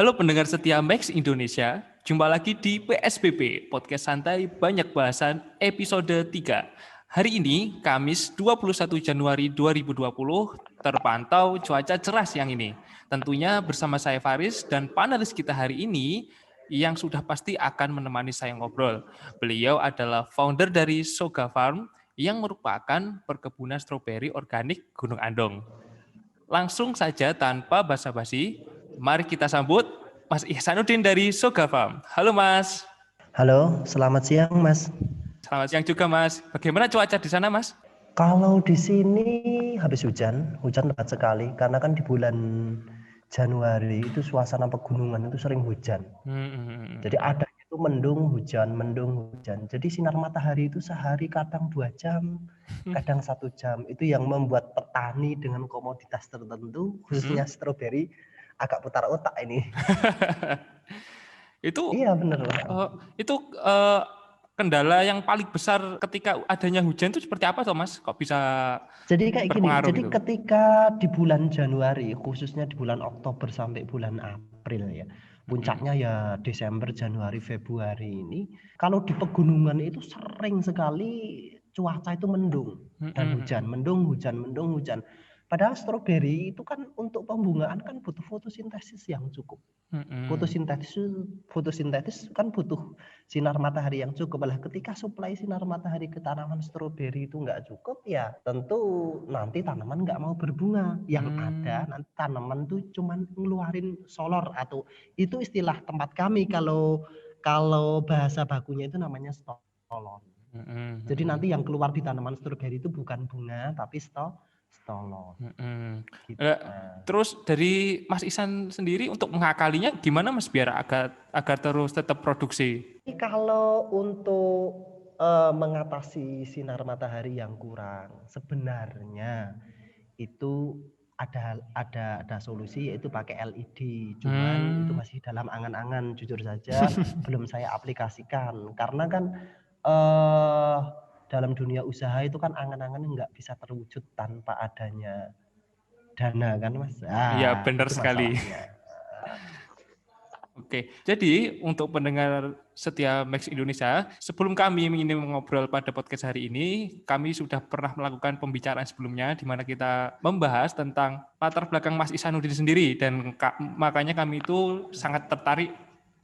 Halo pendengar setia Max Indonesia, jumpa lagi di PSBB, Podcast Santai Banyak Bahasan, episode 3. Hari ini, Kamis 21 Januari 2020, terpantau cuaca cerah siang ini. Tentunya bersama saya Faris dan panelis kita hari ini yang sudah pasti akan menemani saya ngobrol. Beliau adalah founder dari Soga Farm yang merupakan perkebunan stroberi organik Gunung Andong. Langsung saja tanpa basa-basi, mari kita sambut Mas Ihsanuddin dari Soga Farm. Halo Mas. Halo, selamat siang Mas. Selamat siang juga Mas. Bagaimana cuaca di sana Mas? Kalau di sini habis hujan lebat sekali karena kan di bulan Januari itu suasana pegunungan itu sering hujan. Jadi ada itu mendung hujan. Jadi sinar matahari itu sehari kadang 2 jam, kadang 1 jam. Itu yang membuat petani dengan komoditas tertentu, khususnya stroberi, agak putar otak ini. Itu Iya benar. Itu kendala yang paling besar ketika adanya hujan itu seperti apa toh Mas? Kok bisa Jadi kayak gini, berpengaruh jadi gitu? ketika di bulan Januari, khususnya di bulan Oktober sampai bulan April ya, puncaknya ya Desember, Januari, Februari ini, kalau di pegunungan itu sering sekali cuaca itu mendung dan hujan, mendung, hujan. Padahal stroberi itu kan untuk pembungaan kan butuh fotosintesis yang cukup. Fotosintesis kan butuh sinar matahari yang cukup. Lah ketika suplai sinar matahari ke tanaman stroberi itu nggak cukup, ya tentu nanti tanaman nggak mau berbunga. Yang ada nanti tanaman tuh cuman ngeluarin solor, atau itu istilah tempat kami, kalau bahasa bakunya itu namanya stolon. Jadi nanti yang keluar di tanaman stroberi itu bukan bunga tapi stolon. Gitu. Terus dari Mas Ihsan sendiri untuk mengakalinya gimana Mas biar agar terus tetap produksi? Kalau untuk mengatasi sinar matahari yang kurang, sebenarnya itu ada solusi, yaitu pakai LED. Cuman itu masih dalam angan-angan, jujur saja belum saya aplikasikan karena kan dalam dunia usaha itu kan angan-angan nggak bisa terwujud tanpa adanya dana kan Mas. Iya benar Itu sekali. masalahnya. Oke, jadi untuk pendengar setia Max Indonesia, sebelum kami ingin mengobrol pada podcast hari ini, kami sudah pernah melakukan pembicaraan sebelumnya di mana kita membahas tentang latar belakang Mas Ihsanuddin sendiri dan makanya kami itu sangat tertarik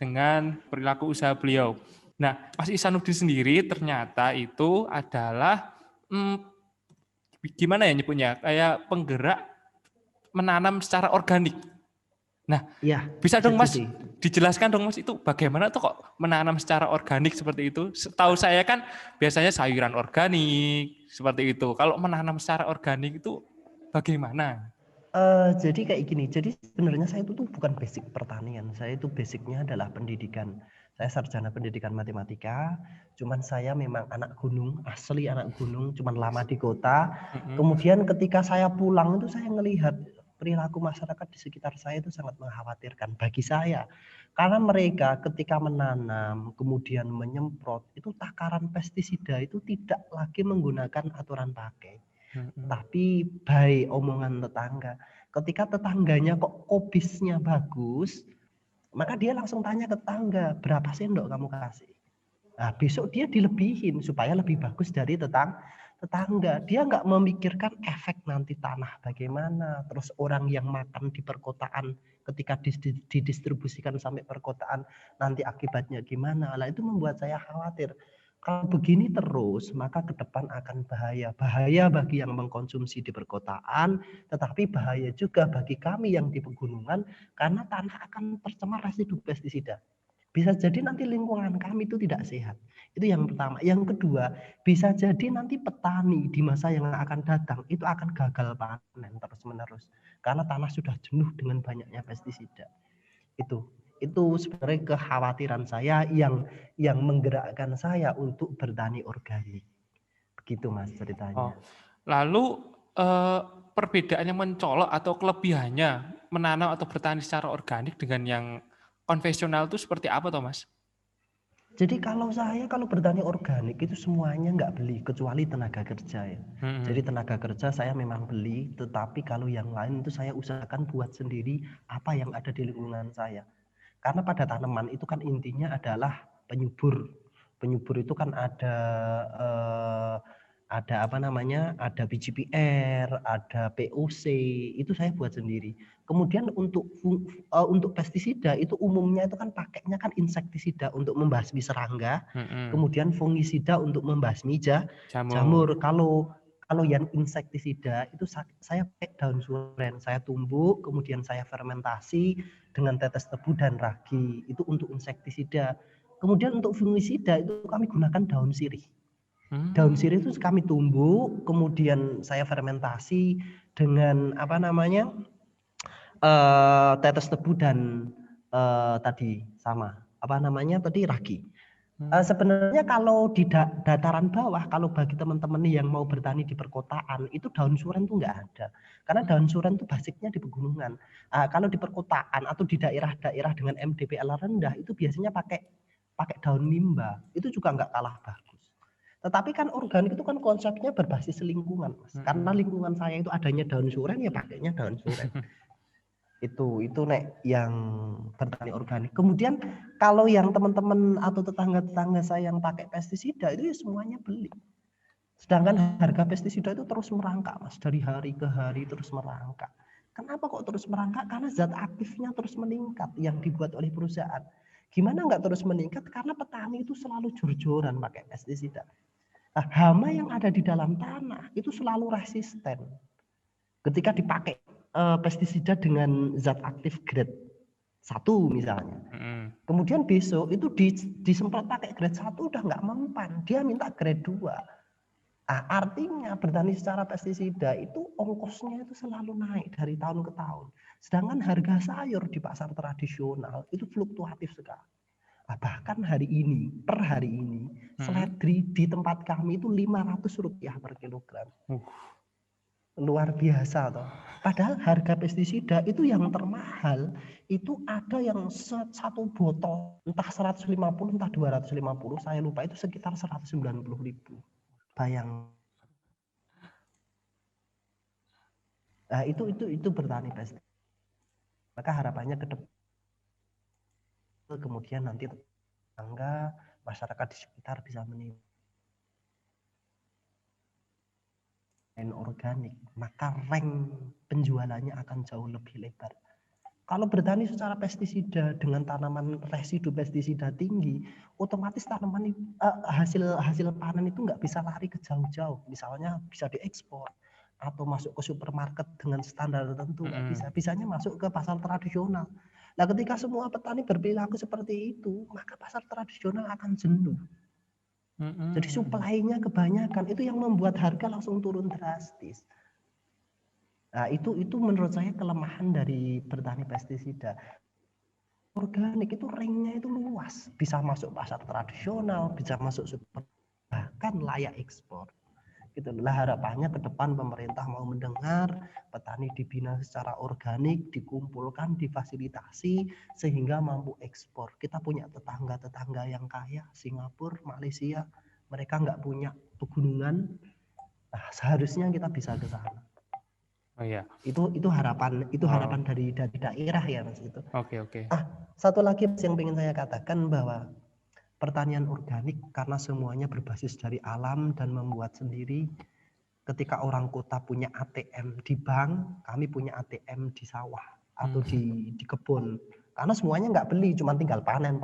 dengan perilaku usaha beliau. Nah, Mas Ihsanuddin sendiri ternyata itu adalah gimana ya nyebutnya, kayak penggerak menanam secara organik. Nah, ya, bisa dong Mas dijelaskan dong Mas itu bagaimana tuh kok menanam secara organik seperti itu? Setahu saya kan biasanya sayuran organik seperti itu. Kalau menanam secara organik itu bagaimana? Jadi kayak gini. Jadi sebenarnya saya itu tuh bukan basic pertanian. Saya itu basicnya adalah pendidikan. Saya sarjana pendidikan matematika. Cuman saya memang anak gunung, asli anak gunung. Cuman lama di kota. Kemudian ketika saya pulang itu saya ngelihat perilaku masyarakat di sekitar saya itu sangat mengkhawatirkan bagi saya. Karena mereka ketika menanam, kemudian menyemprot, itu takaran pestisida itu tidak lagi menggunakan aturan pakai. Tapi by omongan tetangga. Ketika tetangganya kok kobisnya bagus, maka dia langsung tanya ke tetangga, berapa sendok kamu kasih? Nah, besok dia dilebihin supaya lebih bagus dari tetangga. Dia nggak memikirkan efek nanti tanah bagaimana, terus orang yang makan di perkotaan ketika didistribusikan sampai perkotaan nanti akibatnya gimana. Lah itu membuat saya khawatir. Kalau begini terus, maka ke depan akan bahaya. Bahaya bagi yang mengkonsumsi di perkotaan, tetapi bahaya juga bagi kami yang di pegunungan, karena tanah akan tercemar residu pestisida. Bisa jadi nanti lingkungan kami itu tidak sehat. Itu yang pertama. Yang kedua, bisa jadi nanti petani di masa yang akan datang itu akan gagal panen terus-menerus. Karena tanah sudah jenuh dengan banyaknya pestisida. Itu sebenarnya kekhawatiran saya yang menggerakkan saya untuk bertani organik. Begitu Mas ceritanya. Lalu perbedaan yang mencolok atau kelebihannya menanam atau bertani secara organik dengan yang konvensional itu seperti apa toh Mas? Jadi kalau bertani organik itu semuanya nggak beli kecuali tenaga kerja ya. Jadi tenaga kerja saya memang beli, tetapi kalau yang lain itu saya usahakan buat sendiri apa yang ada di lingkungan saya. Karena pada tanaman itu kan intinya adalah penyubur. Penyubur itu kan ada apa namanya, ada biji PR, ada POC, itu saya buat sendiri. Kemudian untuk pestisida itu umumnya itu kan pakainya kan insektisida untuk membasmi serangga, kemudian fungisida untuk membasmi jamur. Kalau yang insektisida itu saya pakai daun suren, saya tumbuk, kemudian saya fermentasi dengan tetes tebu dan ragi, itu untuk insektisida. Kemudian untuk fungisida itu kami gunakan daun sirih. Daun sirih itu kami tumbuk, kemudian saya fermentasi dengan apa namanya, tetes tebu dan tadi sama apa namanya tadi ragi. Sebenarnya kalau di dataran bawah, kalau bagi teman-teman yang mau bertani di perkotaan, itu daun suren tuh nggak ada. Karena daun suren itu basicnya di pegunungan. Kalau di perkotaan atau di daerah-daerah dengan MDPL rendah, itu biasanya pakai daun mimba. Itu juga nggak kalah bagus. Tetapi kan organik itu kan konsepnya berbasis lingkungan, Mas. Karena lingkungan saya itu adanya daun suren, ya pakainya daun suren. itu nek yang bertani organik. Kemudian kalau yang teman-teman atau tetangga-tetangga saya yang pakai pestisida itu ya semuanya beli. Sedangkan harga pestisida itu terus merangkak, Mas, dari hari ke hari terus merangkak. Kenapa kok terus merangkak? Karena zat aktifnya terus meningkat yang dibuat oleh perusahaan. Gimana nggak terus meningkat? Karena petani itu selalu jor-joran pakai pestisida. Nah, hama yang ada di dalam tanah itu selalu resisten. Ketika dipakai pestisida dengan zat aktif grade 1 misalnya. Kemudian besok itu disemprot pakai grade 1 udah nggak mempan, dia minta grade 2. Artinya bertani secara pestisida itu ongkosnya itu selalu naik dari tahun ke tahun. Sedangkan harga sayur di pasar tradisional itu fluktuatif sekali. Bahkan per hari ini seledri di tempat kami itu Rp500 per kilogram. Luar biasa toh. Padahal harga pestisida itu yang termahal itu ada yang satu botol entah 150 entah 250, saya lupa, itu sekitar 190.000. Bayang. Nah, itu bertani pestisida. Maka harapannya ke depan kemudian nanti tetangga, masyarakat di sekitar bisa menilai organik, maka rank penjualannya akan jauh lebih lebar. Kalau bertani secara pestisida dengan tanaman residu pestisida tinggi, otomatis tanaman hasil panen itu nggak bisa lari ke jauh-jauh. Misalnya bisa diekspor atau masuk ke supermarket dengan standar tertentu, nggak bisa. Bisanya masuk ke pasar tradisional. Nah, ketika semua petani berperilaku seperti itu, maka pasar tradisional akan jenuh. Jadi supply-nya kebanyakan, itu yang membuat harga langsung turun drastis. Nah, itu menurut saya kelemahan dari bertani pestisida. Organik itu ringnya itu luas, bisa masuk pasar tradisional, bisa masuk super, bahkan layak ekspor. Gitu. Lah harapannya ke depan pemerintah mau mendengar, petani dibina secara organik, dikumpulkan, difasilitasi sehingga mampu ekspor. Kita punya tetangga-tetangga yang kaya, Singapura, Malaysia, mereka nggak punya pegunungan. Nah, seharusnya kita bisa ke sana. Oh iya. Itu harapan dari daerah ya, Mas, itu. Oke. Satu lagi yang ingin saya katakan bahwa pertanian organik karena semuanya berbasis dari alam dan membuat sendiri. Ketika orang kota punya ATM di bank, kami punya ATM di sawah atau di kebun. Karena semuanya nggak beli, cuma tinggal panen.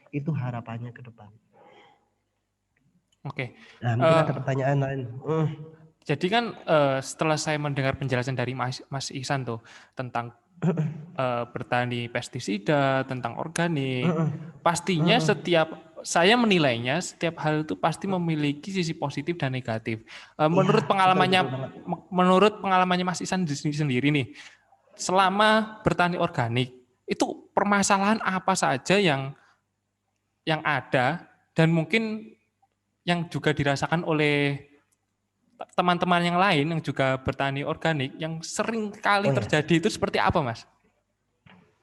Itu harapannya ke depan. Oke. Nah, mungkin ada pertanyaan lain. Jadi kan setelah saya mendengar penjelasan dari Mas Ihsan tuh tentang bertani pestisida, tentang organik, pastinya saya menilainya setiap hal itu pasti memiliki sisi positif dan negatif. Menurut pengalamannya Mas Ihsan sendiri nih, selama bertani organik itu permasalahan apa saja yang ada dan mungkin yang juga dirasakan oleh teman-teman yang lain yang juga bertani organik yang sering kali terjadi itu seperti apa, Mas?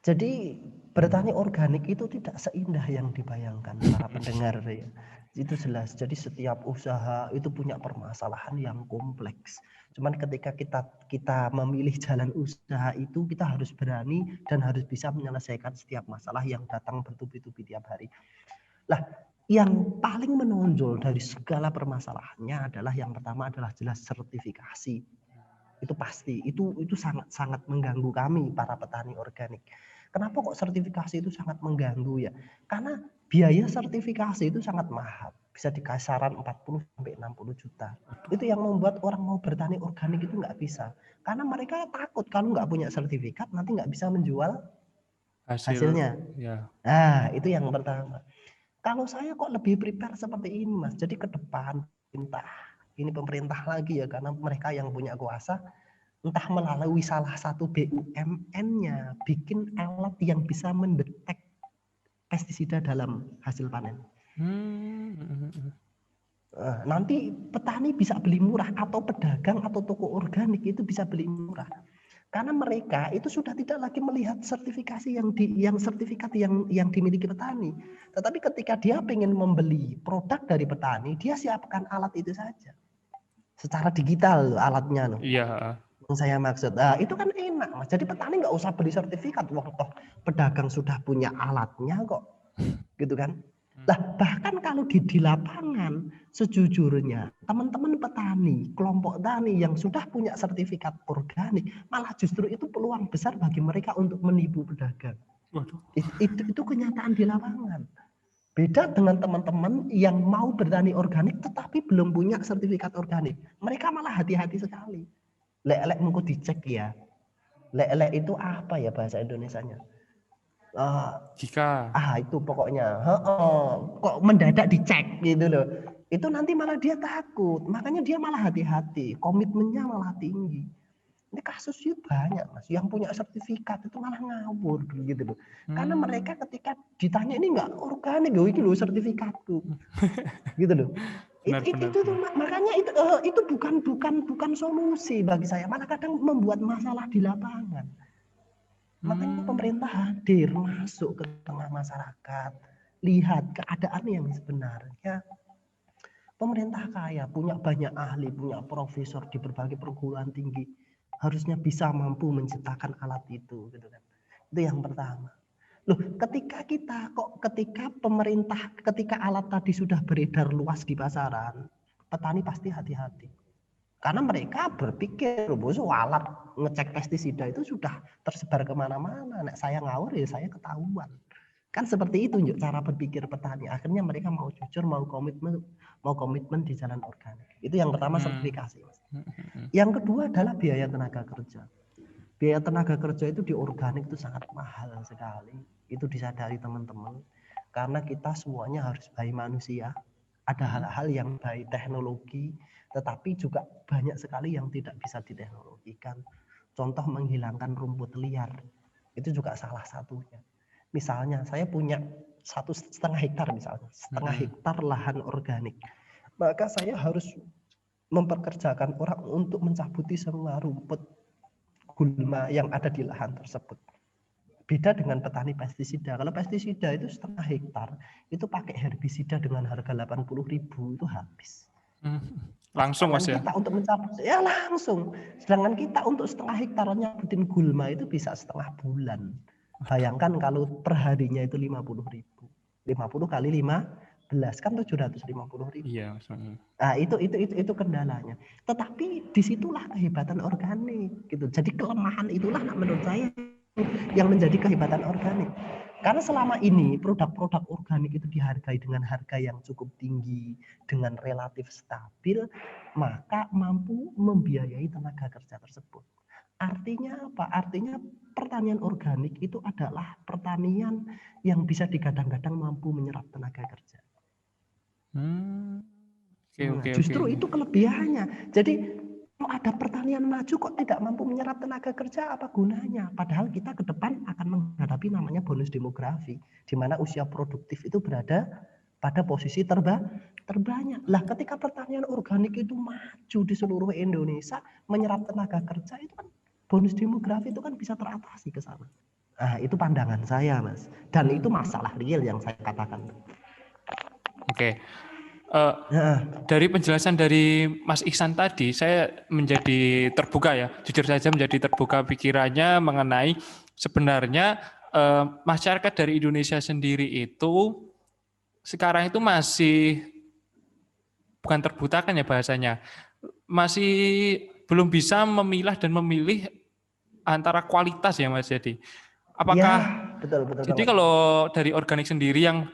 Jadi Bertani organik itu tidak seindah yang dibayangkan para pendengar ya. Itu jelas. Jadi setiap usaha itu punya permasalahan yang kompleks. Cuman ketika kita memilih jalan usaha itu, kita harus berani dan harus bisa menyelesaikan setiap masalah yang datang bertubi-tubi tiap hari. Lah, yang paling menonjol dari segala permasalahannya adalah yang pertama adalah jelas sertifikasi. Itu pasti, itu sangat mengganggu kami para petani organik. Kenapa kok sertifikasi itu sangat mengganggu ya? Karena biaya sertifikasi itu sangat mahal, bisa di kisaran 40 sampai 60 juta. Itu yang membuat orang mau bertani organik itu nggak bisa. Karena mereka takut kalau nggak punya sertifikat nanti nggak bisa menjual hasilnya. Ya. Nah, itu yang pertama. Kalau saya kok lebih prepare seperti ini, Mas. Jadi ke depan pemerintah lagi ya, karena mereka yang punya kuasa, entah melalui salah satu BUMN-nya bikin alat yang bisa mendetek pestisida dalam hasil panen. Nanti petani bisa beli murah atau pedagang atau toko organik itu bisa beli murah. Karena mereka itu sudah tidak lagi melihat sertifikasi sertifikat yang dimiliki petani. Tetapi ketika dia ingin membeli produk dari petani, dia siapkan alat itu saja. Secara digital alatnya loh. Iya. Yang saya maksud, itu kan enak Mas. Jadi petani nggak usah beli sertifikat, toh pedagang sudah punya alatnya kok, gitu kan? Nah bahkan kalau di lapangan sejujurnya teman-teman petani, kelompok tani yang sudah punya sertifikat organik, malah justru itu peluang besar bagi mereka untuk menipu pedagang. Waduh. Itu kenyataan di lapangan. Beda dengan teman-teman yang mau bertani organik tetapi belum punya sertifikat organik, mereka malah hati-hati sekali. Lek mengko dicek ya. Lek itu apa ya bahasa Indonesianya? Jika Itu pokoknya kok mendadak dicek gitu loh. Itu nanti malah dia takut. Makanya dia malah hati-hati, komitmennya malah tinggi. Ini kasusnya banyak Mas, yang punya sertifikat itu malah ngawur gitu loh. Karena mereka ketika ditanya ini enggak organik loh, ini loh sertifikatku. Gitu loh. Itu makanya itu bukan solusi bagi saya, malah kadang membuat masalah di lapangan. Makanya pemerintah hadir masuk ke tengah masyarakat, lihat keadaan yang sebenarnya. Pemerintah kaya, punya banyak ahli, punya profesor di berbagai perguruan tinggi, harusnya bisa mampu menciptakan alat itu, gitu kan. Itu yang pertama. Loh, ketika alat tadi sudah beredar luas di pasaran, petani pasti hati-hati. Karena mereka berpikir, alat ngecek pestisida itu sudah tersebar kemana-mana. Nek saya ngawur ya saya ketahuan. Kan seperti itu cara berpikir petani. Akhirnya mereka mau jujur, mau komitmen di jalan organik. Itu yang pertama sertifikasi. Yang kedua adalah biaya tenaga kerja. Biaya tenaga kerja itu di organik itu sangat mahal sekali. Itu disadari teman-teman. Karena kita semuanya harus baik manusia. Ada hal-hal yang baik teknologi, tetapi juga banyak sekali yang tidak bisa diteknologikan. Contoh menghilangkan rumput liar. Itu juga salah satunya. Misalnya saya punya 1,5 hektar misalnya. 1,5 hektar lahan organik. Maka saya harus memperkerjakan orang untuk mencabuti semua rumput gulma yang ada di lahan tersebut. Beda dengan petani pestisida. Kalau pestisida itu 1,5 hektar, itu pakai herbisida dengan harga 80.000 itu habis. Langsung Mas ya? Kita untuk mencabut, ya langsung. Sedangkan kita untuk 1,5 hektar nyabutin gulma itu bisa 1,5 bulan. Bayangkan kalau per harinya itu 50.000. 50 kali 15 kan 750.000. Iya. Nah, itu kendalanya. Tetapi disitulah kehebatan organik gitu. Jadi kelemahan itulah menurut saya yang menjadi kehebatan organik. Karena selama ini produk-produk organik itu dihargai dengan harga yang cukup tinggi, dengan relatif stabil, maka mampu membiayai tenaga kerja tersebut. Artinya apa? Artinya pertanian organik itu adalah pertanian yang bisa digadang-gadang mampu menyerap tenaga kerja. Justru itu kelebihannya. Jadi kalau ada pertanian maju kok tidak mampu menyerap tenaga kerja, apa gunanya? Padahal kita ke depan akan menghadapi namanya bonus demografi, di mana usia produktif itu berada pada posisi terbanyak. Lah ketika pertanian organik itu maju di seluruh Indonesia, menyerap tenaga kerja itu kan bonus demografi itu kan bisa teratasi ke sana. Itu pandangan saya, Mas. Dan itu masalah real yang saya katakan. Oke. Dari penjelasan dari Mas Ihsan tadi, saya menjadi terbuka ya, jujur saja menjadi terbuka pikirannya mengenai sebenarnya masyarakat dari Indonesia sendiri itu sekarang itu masih bukan terbutakan ya bahasanya, masih belum bisa memilah dan memilih antara kualitas ya Mas. Jadi, Ya, apakah betul jadi banget. kalau dari organik sendiri yang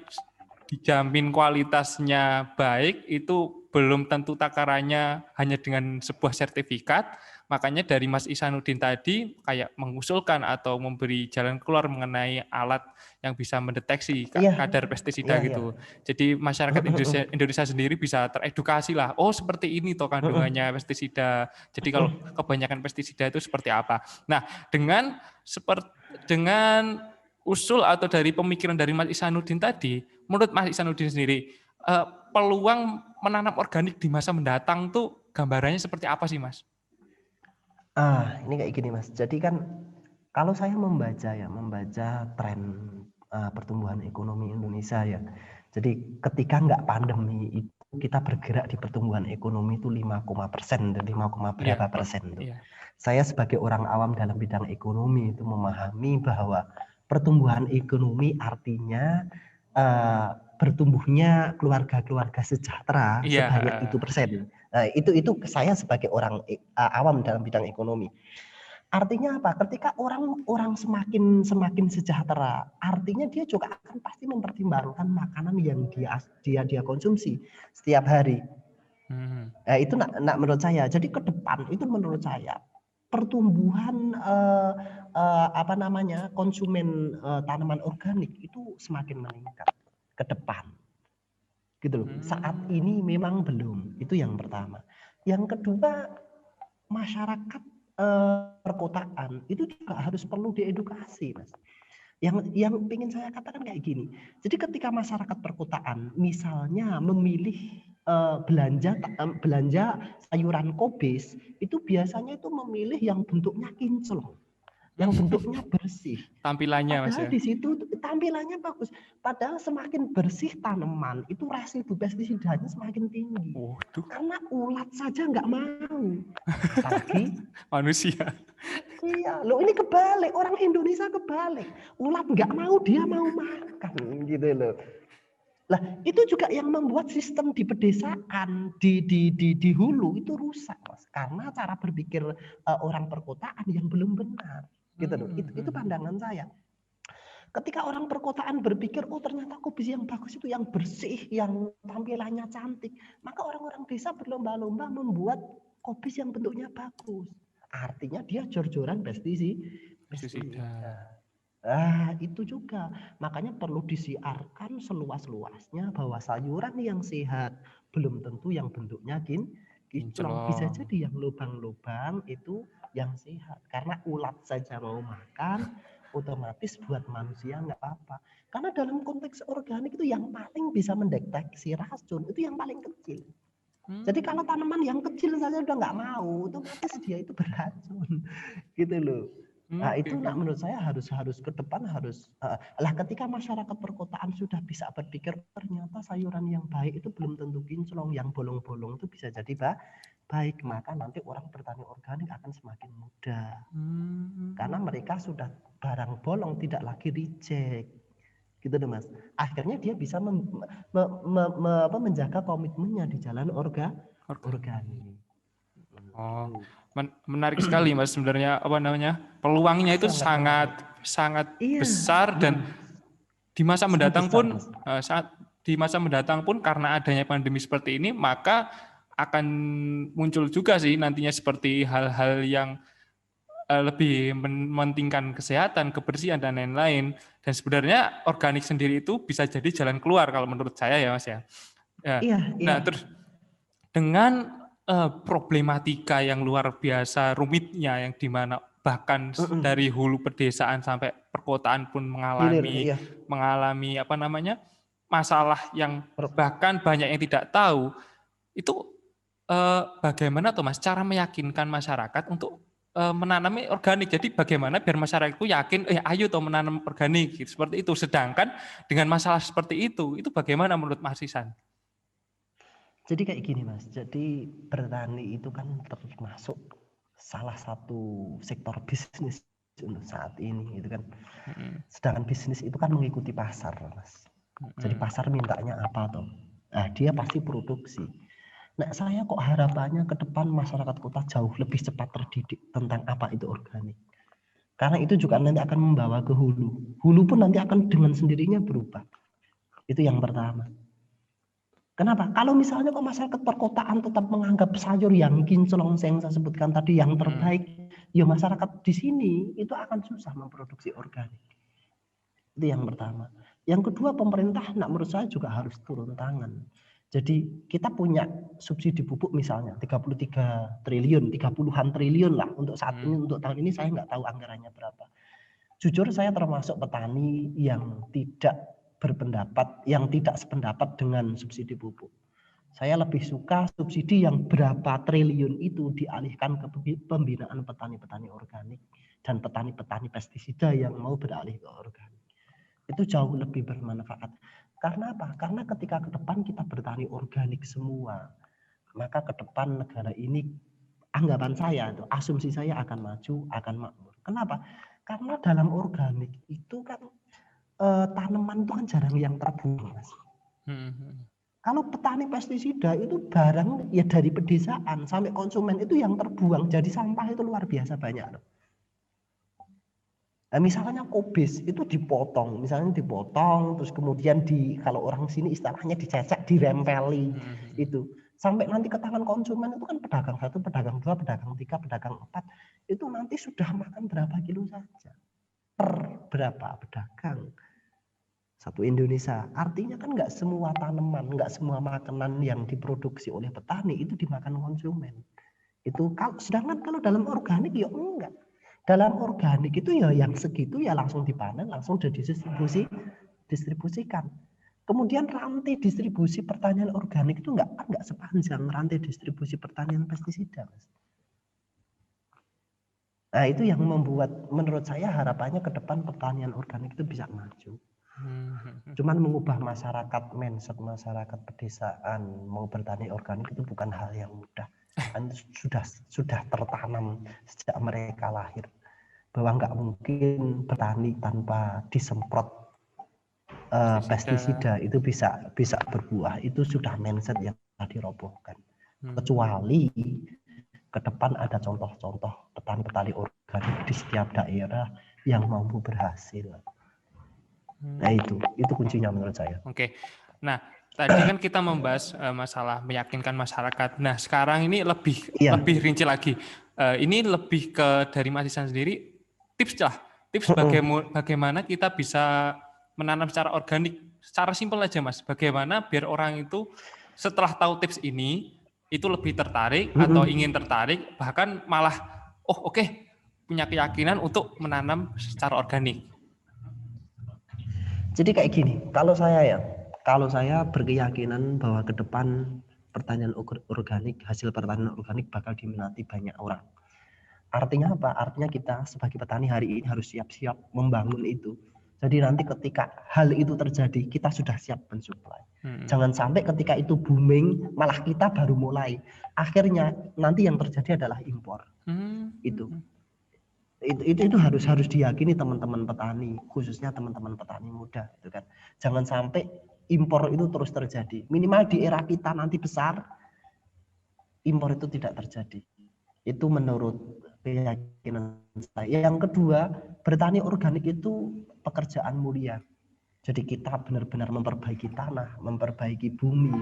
dijamin kualitasnya baik itu belum tentu takarannya hanya dengan sebuah sertifikat. Makanya dari Mas Ihsanuddin tadi kayak mengusulkan atau memberi jalan keluar mengenai alat yang bisa mendeteksi Iya, kadar pestisida iya, iya. gitu. Jadi masyarakat Indonesia sendiri bisa teredukasi lah. Oh seperti ini toh kandungannya pestisida. Jadi kalau kebanyakan pestisida itu seperti apa. Nah dengan usul atau dari pemikiran dari Mas Ihsanuddin tadi, menurut Mas Ihsanuddin sendiri, peluang menanam organik di masa mendatang tuh gambarannya seperti apa sih, Mas? Ini kayak gini, Mas. Jadi kan kalau saya membaca tren pertumbuhan ekonomi Indonesia ya. Jadi ketika nggak pandemi itu kita bergerak di pertumbuhan ekonomi itu 5%, dan 5, Iya, berapa persen tuh. iya. Saya sebagai orang awam dalam bidang ekonomi itu memahami bahwa pertumbuhan ekonomi artinya bertumbuhnya keluarga-keluarga sejahtera Iya, sebanyak itu persen. Nah, itu saya sebagai orang awam dalam bidang ekonomi. Artinya apa? Ketika orang semakin sejahtera, artinya dia juga akan pasti mempertimbangkan makanan yang dia konsumsi setiap hari. Nah, itu menurut saya. Jadi ke depan itu menurut saya pertumbuhan konsumen tanaman organik itu semakin meningkat ke depan. Gitu loh. Saat ini memang belum. Itu yang pertama. Yang kedua, masyarakat perkotaan itu juga harus perlu diedukasi, Mas. Yang ingin saya katakan kayak gini. Jadi ketika masyarakat perkotaan misalnya memilih belanja sayuran kobis, itu biasanya itu memilih yang bentuknya kinclong, yang bentuknya bersih. Tampilannya, Mas Padahal ya. di situ tampilannya bagus. Padahal semakin bersih tanaman, itu residu pestisidanya semakin tinggi. Waduh, Karena ulat saja nggak mau. Apalagi manusia. iya, loh ini kebalik. Orang Indonesia kebalik. Ulat nggak mau, dia mau makan gitu loh. Lah, itu juga yang membuat sistem di pedesaan, di hulu itu rusak, Mas. Karena cara berpikir orang perkotaan yang belum benar. Gitu loh. Itu pandangan saya. Ketika orang perkotaan berpikir, oh ternyata kobis yang bagus itu yang bersih, yang tampilannya cantik, maka orang-orang desa berlomba-lomba membuat kobis yang bentuknya bagus. Artinya dia jor-joran pestisida. Itu juga. Makanya perlu disiarkan seluas-luasnya bahwa sayuran yang sehat belum tentu yang bentuknya kinclong. Bisa jadi yang lubang-lubang itu yang sehat. Karena ulat saja mau makan, otomatis buat manusia nggak apa-apa. Karena dalam konteks organik itu yang paling bisa mendeteksi racun itu yang paling kecil. Jadi kalau tanaman yang kecil saja udah nggak mau, otomatis dia itu beracun, gitu loh. Itu menurut saya harus ke depan harus ketika masyarakat perkotaan sudah bisa berpikir ternyata sayuran yang baik itu belum tentu kinclong, yang bolong-bolong itu bisa jadi baik, maka nanti orang bertani organik akan semakin mudah. Karena mereka sudah barang bolong tidak lagi reject. Gitu deh, Mas. Akhirnya dia bisa menjaga komitmennya di jalan organik. Oh, menarik sekali Mas sebenarnya peluangnya itu sangat besar dan di masa mendatang pun karena adanya pandemi seperti ini maka akan muncul juga sih nantinya seperti hal-hal yang lebih mementingkan kesehatan, kebersihan dan lain-lain. Dan sebenarnya organik sendiri itu bisa jadi jalan keluar kalau menurut saya ya Mas ya. Nah, terus dengan problematika yang luar biasa rumitnya yang dimana bahkan dari hulu pedesaan sampai perkotaan pun mengalami masalah yang bahkan banyak yang tidak tahu itu bagaimana tuh Mas cara meyakinkan masyarakat untuk menanami organik. Jadi bagaimana biar masyarakat itu yakin, ayo toh menanam organik, gitu, seperti itu. Sedangkan dengan masalah seperti itu bagaimana menurut Mas Ihsan? Jadi kayak gini Mas, jadi bertani itu kan termasuk salah satu sektor bisnis untuk saat ini gitu kan. Sedangkan bisnis itu kan mengikuti pasar Mas. Jadi pasar mintanya apa toh? Nah dia pasti produksi. Nah saya kok harapannya ke depan masyarakat kota jauh lebih cepat terdidik tentang apa itu organik. Karena itu juga nanti akan membawa ke hulu. Hulu pun nanti akan dengan sendirinya berubah. Itu yang pertama. Kenapa? Kalau misalnya kok masyarakat perkotaan tetap menganggap sayur yang kinclong yang saya sebutkan tadi yang terbaik, ya masyarakat di sini itu akan susah memproduksi organik. Itu yang pertama. Yang kedua, pemerintah menurut saya juga harus turun tangan. Jadi kita punya subsidi pupuk misalnya 33 triliun, 30-an triliun lah untuk saat ini, untuk tahun ini saya nggak tahu anggarannya berapa. Jujur saya termasuk petani yang tidak berpendapat, yang tidak sependapat dengan subsidi pupuk. Saya lebih suka subsidi yang berapa triliun itu dialihkan ke pembinaan petani-petani organik dan petani-petani pestisida yang mau beralih ke organik. Itu jauh lebih bermanfaat. Karena apa? Karena ketika ke depan kita bertani organik semua, maka ke depan negara ini, anggapan saya, asumsi saya akan maju, akan makmur. Kenapa? Karena dalam organik itu kan tanaman itu kan jarang yang terbuang, Mas. Kalau petani pestisida itu barang ya dari pedesaan sampai konsumen itu yang terbuang, jadi sampah itu luar biasa banyak. Nah, misalnya kobis itu dipotong, terus kemudian kalau orang sini istilahnya dicecek, dirempeli itu sampai nanti ke tangan konsumen itu kan pedagang 1, pedagang 2, pedagang 3, pedagang 4 itu nanti sudah makan berapa kilo saja per berapa pedagang satu Indonesia. Artinya kan nggak semua tanaman, nggak semua makanan yang diproduksi oleh petani itu dimakan konsumen. Itu sedangkan kalau dalam organik ya enggak. Dalam organik itu ya yang segitu ya langsung dipanen, langsung didistribusikan. Kemudian rantai distribusi pertanian organik itu enggak sepanjang rantai distribusi pertanian pestisida, Mas. Nah, itu yang membuat menurut saya harapannya ke depan pertanian organik itu bisa maju. Cuman mengubah masyarakat, mindset masyarakat pedesaan mau bertani organik itu bukan hal yang mudah. Kan sudah tertanam sejak mereka lahir bahwa nggak mungkin bertani tanpa disemprot pestisida itu bisa berbuah. Itu sudah mindset yang dirobohkan. Kecuali ke depan ada contoh-contoh petani-petani organik di setiap daerah yang mampu berhasil. Nah itu kuncinya menurut saya. Oke. Nah, tadi kan kita membahas masalah meyakinkan masyarakat. Nah, sekarang ini lebih rinci lagi. Ini lebih ke dari Mas Ihsan sendiri, tips bagaimana kita bisa menanam secara organik. Secara simpel aja, Mas. Bagaimana biar orang itu setelah tahu tips ini itu lebih tertarik atau ingin tertarik, bahkan malah punya keyakinan untuk menanam secara organik. Jadi kayak gini, kalau saya berkeyakinan bahwa ke depan pertanian organik, hasil pertanian organik bakal diminati banyak orang. Artinya apa? Artinya kita sebagai petani hari ini harus siap-siap membangun itu. Jadi nanti ketika hal itu terjadi, kita sudah siap mensuplai. Jangan sampai ketika itu booming, malah kita baru mulai. Akhirnya nanti yang terjadi adalah impor. Itu harus diyakini teman-teman petani, khususnya teman-teman petani muda, itu kan. Jangan sampai impor itu terus terjadi. Minimal di era kita nanti besar, impor itu tidak terjadi. Itu menurut keyakinan saya. Yang kedua, bertani organik itu pekerjaan mulia. Jadi kita benar-benar memperbaiki tanah, memperbaiki bumi.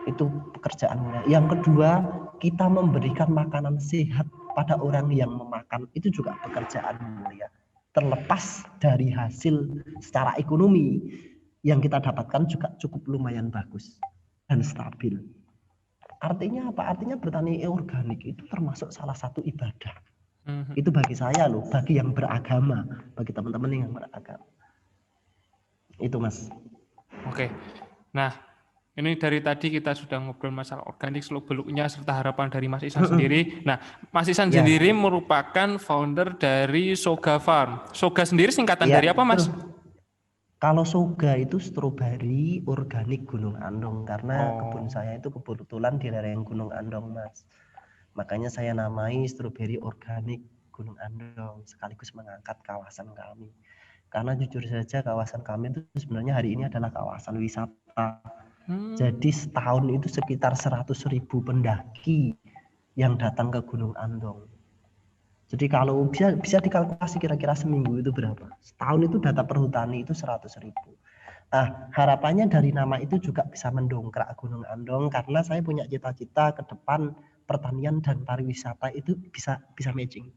Itu pekerjaan mulia. Yang kedua, kita memberikan makanan sehat pada orang yang memakan, itu juga pekerjaan mulia. Terlepas dari hasil secara ekonomi yang kita dapatkan juga cukup lumayan bagus dan stabil. Artinya apa? Artinya bertani organik itu termasuk salah satu ibadah. Itu bagi saya loh, bagi yang beragama, bagi teman-teman yang beragama. Itu Mas. Oke. Nah, Ini dari tadi kita sudah ngobrol masalah organik, seluk-beluknya, serta harapan dari Mas Isan sendiri. Nah, Mas Isan Ya. sendiri merupakan founder dari Soga Farm. Soga sendiri singkatan Ya, dari apa, Mas? Kalau Soga itu stroberi organik Gunung Andong, karena Oh. kebun saya itu kebetulan di lereng Gunung Andong, Mas. Makanya saya namai stroberi organik Gunung Andong, sekaligus mengangkat kawasan kami. Karena jujur saja kawasan kami itu sebenarnya hari ini adalah kawasan wisata. Jadi setahun itu sekitar 100.000 pendaki yang datang ke Gunung Andong. Jadi kalau bisa dikalkulasi kira-kira seminggu itu berapa? Setahun itu data perhutani itu 100.000. Nah, harapannya dari nama itu juga bisa mendongkrak Gunung Andong, karena saya punya cita-cita ke depan pertanian dan pariwisata itu bisa matching.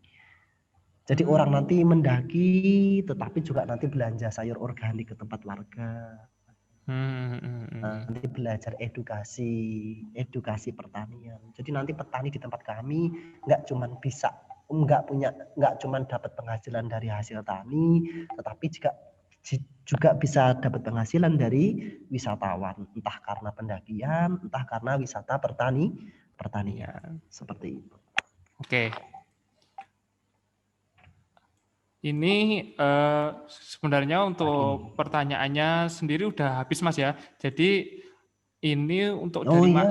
Jadi orang nanti mendaki, tetapi juga nanti belanja sayur organik ke tempat warga. Nanti belajar edukasi pertanian. Jadi nanti petani di tempat kami nggak cuma dapat penghasilan dari hasil tani, tetapi juga bisa dapat penghasilan dari wisatawan, entah karena pendakian, entah karena wisata pertanian. Seperti itu. Oke. Ini sebenarnya untuk pertanyaannya sendiri udah habis, Mas ya. Jadi ini untuk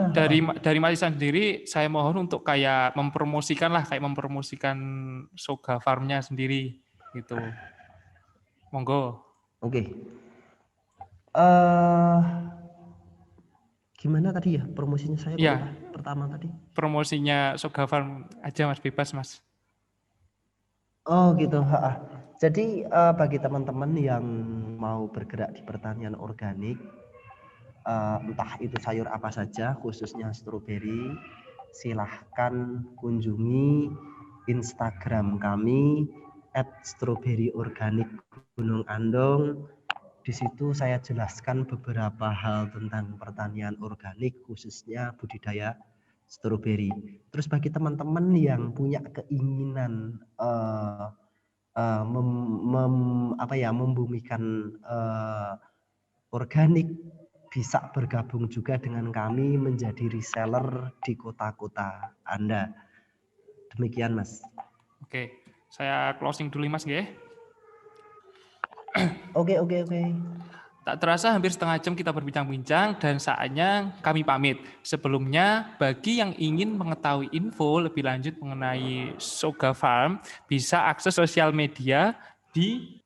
dari Mas Isan sendiri, saya mohon untuk kayak mempromosikan Soga Farm-nya sendiri gitu. Monggo. Oke. Gimana tadi ya promosinya saya pertama tadi? Promosinya Soga Farm aja, Mas, bebas, Mas. Oh gitu. Jadi bagi teman-teman yang mau bergerak di pertanian organik, entah itu sayur apa saja, khususnya stroberi, silahkan kunjungi Instagram kami @stroberiorganikgunungandong. Di situ saya jelaskan beberapa hal tentang pertanian organik, khususnya budidaya stroberi. Terus bagi teman-teman yang punya keinginan membumikan organik, bisa bergabung juga dengan kami menjadi reseller di kota-kota Anda. Demikian, Mas. Oke, saya closing dulu, Mas, nggih. Oke. Tak terasa hampir setengah jam kita berbincang-bincang dan saatnya kami pamit. Sebelumnya, bagi yang ingin mengetahui info lebih lanjut mengenai Soga Farm, bisa akses sosial media di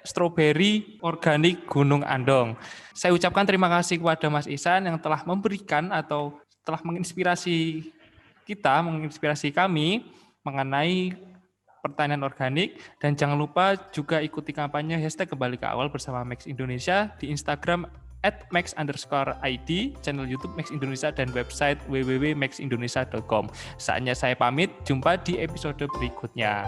@stroberiorganik Gunung Andong. Saya ucapkan terima kasih kepada Mas Isan yang telah memberikan atau telah menginspirasi kami mengenai pertanian organik, dan jangan lupa juga ikuti kampanye #kembali ke awal bersama Max Indonesia di Instagram @max_id, channel YouTube Max Indonesia, dan website www.maxindonesia.com. Saatnya saya pamit, jumpa di episode berikutnya.